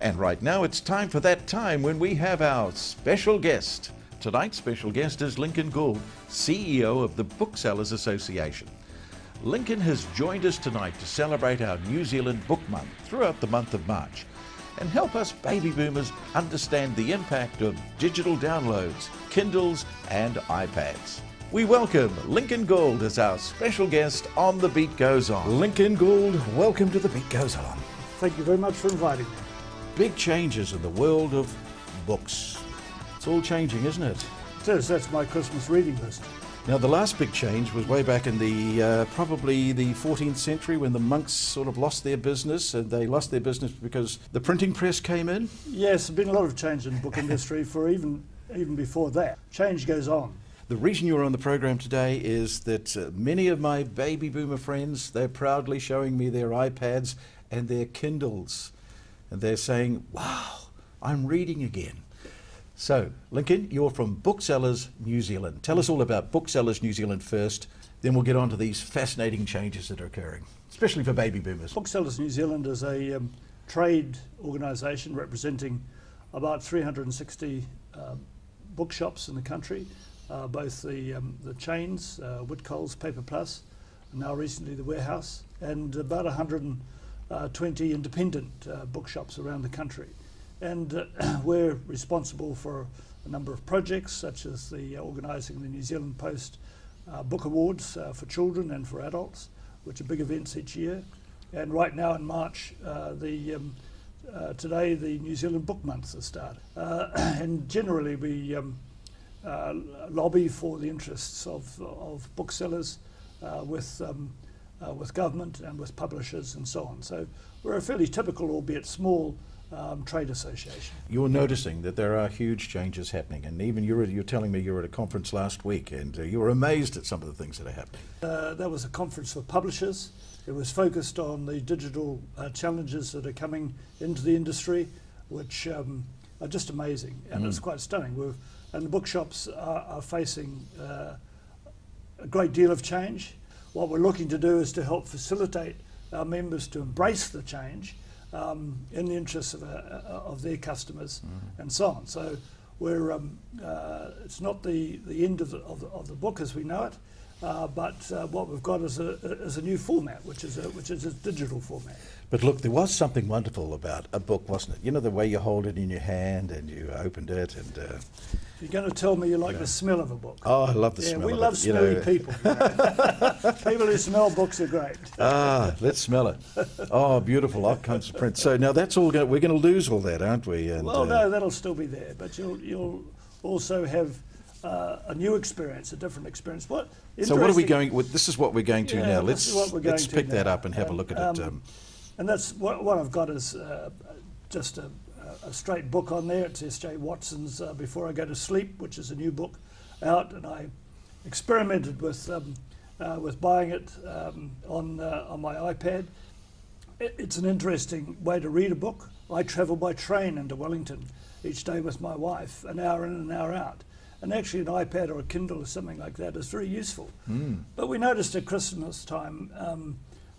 And right now it's time for that time when we have our special guest. Tonight's special guest is Lincoln Gould, CEO of the Booksellers Association. Lincoln has joined us tonight to celebrate our New Zealand Book Month throughout the month of March and help us baby boomers understand the impact of digital downloads, Kindles and iPads. We welcome Lincoln Gould as our special guest on The Beat Goes On. Lincoln Gould, welcome to The Beat Goes On. Thank you very much for inviting me. Big changes in the world of books. It's all changing, isn't it? It is. That's my Christmas reading list. Now, the last big change was way back in the probably the 14th century when the monks sort of lost their business, and they lost their business because the printing press came in. Yes, there's been a lot of change in the book industry for even before that. Change goes on. The reason you're on the program today is that many of my baby boomer friends, they're proudly showing me their iPads and their Kindles. And they're saying, wow, I'm reading again. So, Lincoln, you're from Booksellers New Zealand. Tell us all about Booksellers New Zealand first, then we'll get on to these fascinating changes that are occurring, especially for baby boomers. Booksellers New Zealand is a trade organisation representing about 360 bookshops in the country, both the chains, Whitcoll's, Paper Plus, and now recently the Warehouse, and about 120 independent bookshops around the country. And we're responsible for a number of projects, such as the organising the New Zealand Post Book Awards for children and for adults, which are big events each year. And right now in March, today the New Zealand Book Month has started. And generally we lobby for the interests of booksellers with government and with publishers and so on. So we're a fairly typical, albeit small, trade association. You're noticing that there are huge changes happening, and even you're telling me you were at a conference last week and you were amazed at some of the things that are happening. That was a conference for publishers. It was focused on the digital challenges that are coming into the industry, which are just amazing, and it's quite stunning. And the bookshops are facing a great deal of change. What we're looking to do is to help facilitate our members to embrace the change in the interests of their customers and so on. So we're it's not the end of the book as we know it, but what we've got is a new format, which is a digital format. But look, there was something wonderful about a book, wasn't it? You know, the way you hold it in your hand and you opened it and... You're going to tell me you like the smell of a book. Oh, I love the smell of it. We love smelly people. People who smell books are great. Let's smell it. Oh, beautiful. Up comes the print. So now that's all. We're going to lose all that, aren't we? And, well, no, that'll still be there. But you'll also have a new experience, a different experience. So what are we going? This is what we're going to now. Let's pick that up and have a look at it. And that's what I've got is just a straight book on there. It's S.J. Watson's Before I Go to Sleep, which is a new book out, and I experimented with buying it on my iPad. It's an interesting way to read a book. I travel by train into Wellington each day with my wife, an hour in and an hour out. And actually an iPad or a Kindle or something like that is very useful. But we noticed at Christmas time,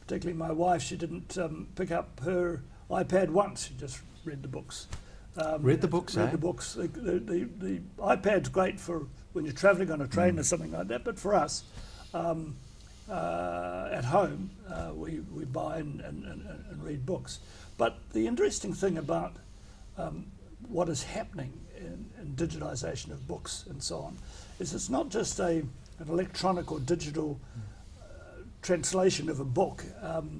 particularly my wife, she didn't pick up her iPad once. She just read the books. Read the books, Read the books. The iPad's great for when you're travelling on a train or something like that, but for us, at home, we buy and read books. But the interesting thing about what is happening in digitalisation of books and so on is it's not just an electronic or digital translation of a book,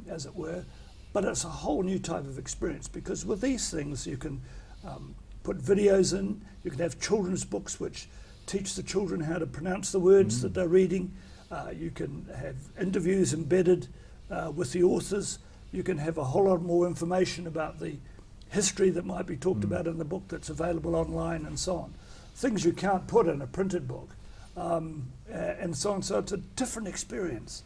as it were, but it's a whole new type of experience, because with these things you can put videos in, you can have children's books which teach the children how to pronounce the words that they're reading, you can have interviews embedded with the authors, you can have a whole lot more information about the history that might be talked about in the book that's available online and so on. Things you can't put in a printed book and so on, so it's a different experience.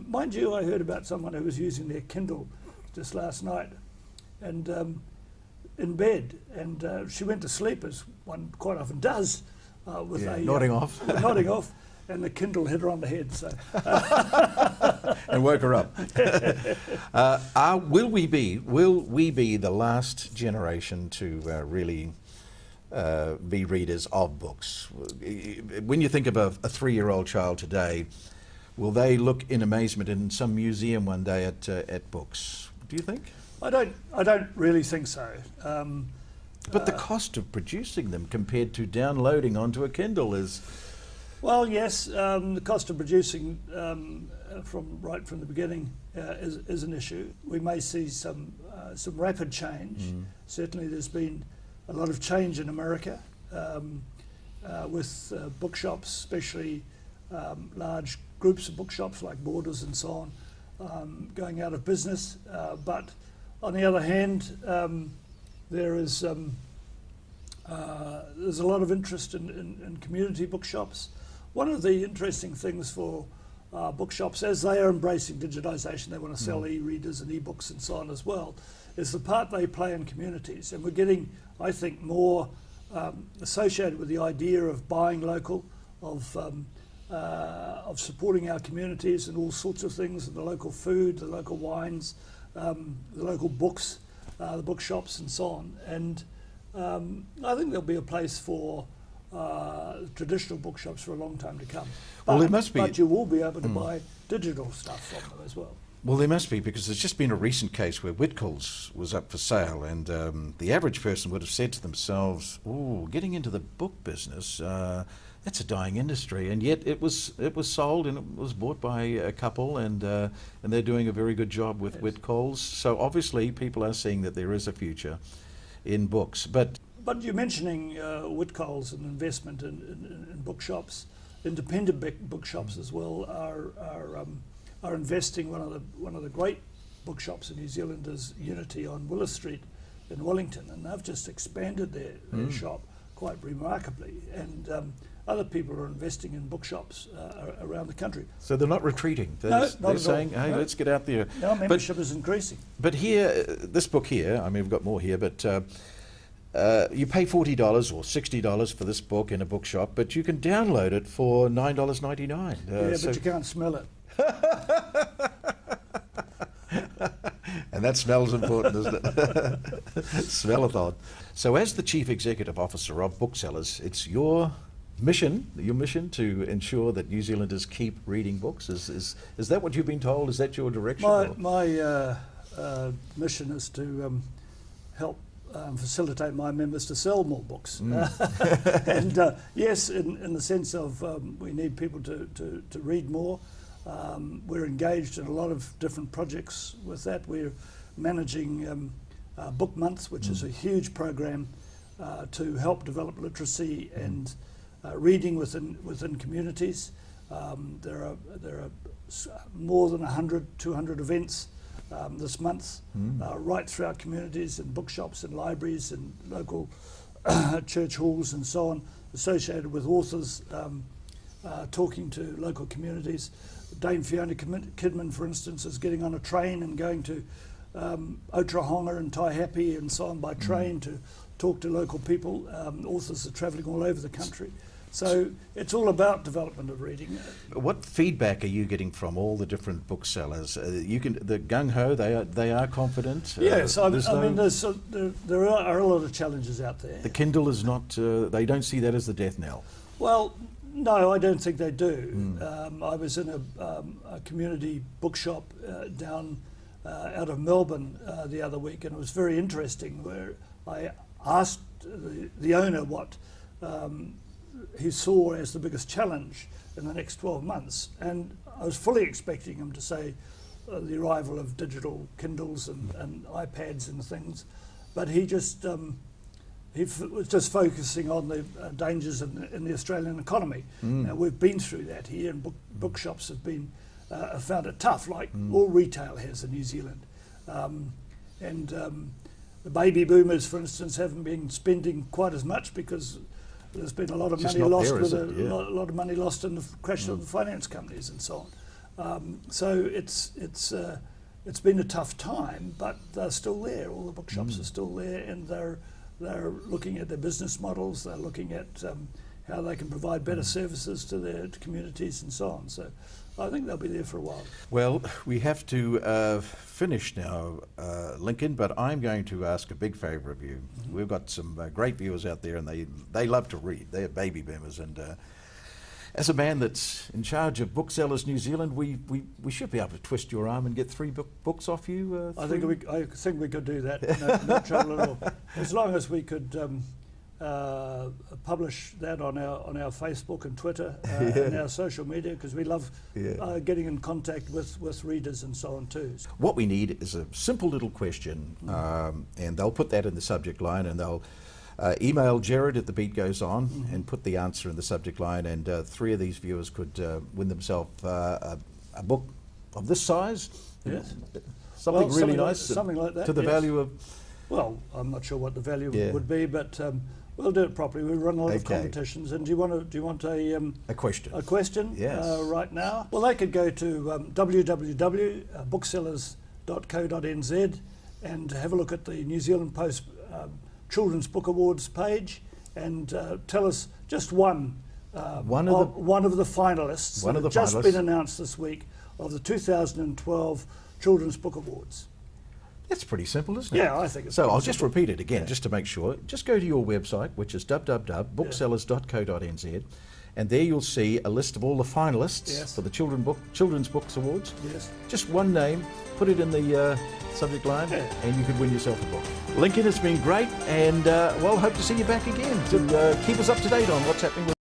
Mind you, I heard about someone who was using their Kindle just last night and in bed, and she went to sleep, as one quite often does, with nodding off. Nodding off, and the Kindle hit her on the head. So and woke her up. Will we be the last generation to really be readers of books? When you think of a 3-year-old child today, will they look in amazement in some museum one day at books? Do you think? I don't really think so. But the cost of producing them compared to downloading onto a Kindle is... Well, yes, the cost of producing right from the beginning is an issue. We may see some rapid change. Certainly there's been a lot of change in America with bookshops, especially large groups of bookshops like Borders and so on, going out of business. But on the other hand, there's a lot of interest in community bookshops. One of the interesting things for bookshops, as they are embracing digitization, they want to sell e-readers and e-books and so on as well, is the part they play in communities. And we're getting, I think, more associated with the idea of buying local, of supporting our communities and all sorts of things, the local food, the local wines, the local books, the bookshops and so on. And I think there'll be a place for traditional bookshops for a long time to come. Well, there must be. But you will be able to buy digital stuff from them as well. Well, there must be, because there's just been a recent case where Whitcoulls was up for sale, and the average person would have said to themselves, "Oh, getting into the book business, that's a dying industry." And yet it was sold, and it was bought by a couple, and they're doing a very good job with Whitcoulls. So obviously people are seeing that there is a future in books. But you're mentioning Whitcoulls and investment in bookshops. Independent bookshops as well are investing. One of the great bookshops in New Zealand is Unity on Willis Street in Wellington, and they've just expanded their shop quite remarkably. And other people are investing in bookshops around the country. So they're not retreating. They're saying, "Hey, let's get out there." Our membership is increasing. But here, this book here, I mean, we've got more here, but you pay $40 or $60 for this book in a bookshop, but you can download it for $9.99. But you can't smell it. And that smell's important, isn't it? Smell-a-thon. So as the Chief Executive Officer of Booksellers, it's your mission to ensure that New Zealanders keep reading books. Is that what you've been told? Is that your direction? My mission is to help facilitate my members to sell more books. And yes, in the sense of we need people to read more. We're engaged in a lot of different projects with that. We're managing Bookmonth, which is a huge program to help develop literacy and reading within communities. There are more than 200 events this month, right throughout communities and bookshops and libraries and local church halls and so on, associated with authors talking to local communities. Dame Fiona Kidman, for instance, is getting on a train and going to Otrahonga and Taihape and so on by train to talk to local people. Authors are travelling all over the country. So it's all about development of reading. What feedback are you getting from all the different booksellers? The gung-ho, they are confident? Yes, there are a lot of challenges out there. The Kindle is not, they don't see that as the death knell? Well, no, I don't think they do. I was in a community bookshop down out of Melbourne the other week, and it was very interesting, where I asked the owner what he saw as the biggest challenge in the next 12 months. And I was fully expecting him to say the arrival of digital Kindles and iPads and things, but he just was just focusing on the dangers in the Australian economy. Now, we've been through that here, and bookshops have found it tough, like all retail has in New Zealand. The baby boomers, for instance, haven't been spending quite as much because there's been a lot of money lost a lot of money lost in the crash of the finance companies and so on. So it's been a tough time, but they're still there. All the bookshops are still there, and they're looking at their business models. They're looking at how they can provide better services to their communities and so on. So I think they'll be there for a while. Well, we have to finish now, Lincoln, but I'm going to ask a big favour of you. We've got some great viewers out there, and they love to read. They're baby boomers, and as a man that's in charge of Booksellers New Zealand, we should be able to twist your arm and get 3 books off you. I think we could do that. No trouble at all. As long as we could publish that on our Facebook and Twitter and our social media, because we love getting in contact with readers and so on too. What we need is a simple little question, and they'll put that in the subject line, and they'll email Jared at The Beat Goes On and put the answer in the subject line, and 3 of these viewers could win themselves a book of this size. Yes. Something really nice. Something like that. To the value of... Well, I'm not sure what the value would be, but we'll do it properly. We run a lot of competitions. And do you want a question? A question? Yes. Right now? Well, they could go to www.booksellers.co.nz and have a look at the New Zealand Post Children's Book Awards page and tell us just one of the finalists that have just been announced this week of the 2012 Children's Book Awards. That's pretty simple, isn't it? Yeah, I think it's so. I'll just repeat it again, just to make sure. Just go to your website, which is www.booksellers.co.nz, and there you'll see a list of all the finalists for the Children's Books Awards. Yes. Just one name, put it in the subject line, and you could win yourself a book. Lincoln, it's been great, and well, hope to see you back again to keep us up to date on what's happening with